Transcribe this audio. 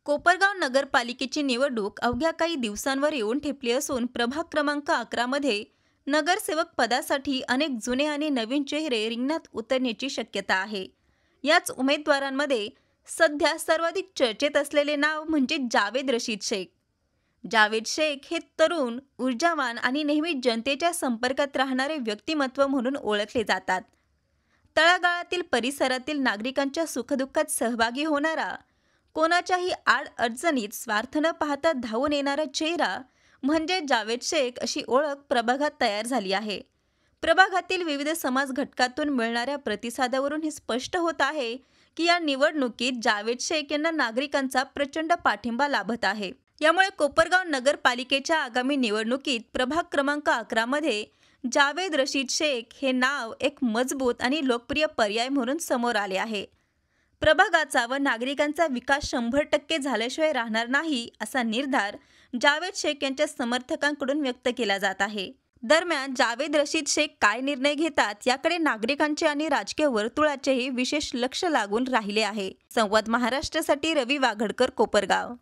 कोपरगाव नगरपालिकेची निवडणूक अवघ्या काही दिवसांवर येऊन ठेपली असून प्रभाग क्रमांक 11 मध्ये नगरसेवक पदासाठी अनेक जुने आणि नवीन चेहरे रिंगणात उतरण्याची शक्यता आहे। याच उमेदवारांमध्ये सध्या सर्वाधिक चर्चेत असलेले नाव म्हणजे जावेद रशीद शेख। जावेद शेख हे तरुण, ऊर्जावान आणि नेहमी जनतेच्या संपर्कात राहणारे व्यक्तिमत्व म्हणून ओळखले जातात। तळागाळातील परिसरातील नागरिकांच्या सुखदुःखात सहभागी होणारा, कोणाच्याही आड अडचणीत स्वार्थ न पाहता धावून येणारा चेहरा म्हणजे जावेद शेख अशी ओळख प्रभागात तयार झाली आहे। प्रभागातील विविध समाज घटकातून मिळणाऱ्या प्रतिसादावरून हे स्पष्ट होत आहे की या निवडणुकीत जावेद शेख यांना नागरिकांचा प्रचंड पाठिंबा लाभत आहे। यामुळे कोपरगाव नगरपालिकेच्या आगामी निवडणुकीत प्रभाग क्रमांक 11 मध्ये जावेद रशीद शेख हे नाव एक मजबूत आणि लोकप्रिय पर्याय म्हणून समोर आले आहे। प्रभागाचा व नागरिकांचा विकास 100% झाल्याशिवाय राहणार नाही असा निर्धार जावेद शेख यांच्या समर्थकांकडून व्यक्त केला जात आहे। दरम्यान जावेद रशीद शेख काय निर्णय घेतात याकडे नागरिकांचे आणि राजकीय वर्तुळाचेही विशेष लक्ष लागून राहिले आहे। संवाद महाराष्ट्रासाठी रवी वाघडकर, कोपरगाव।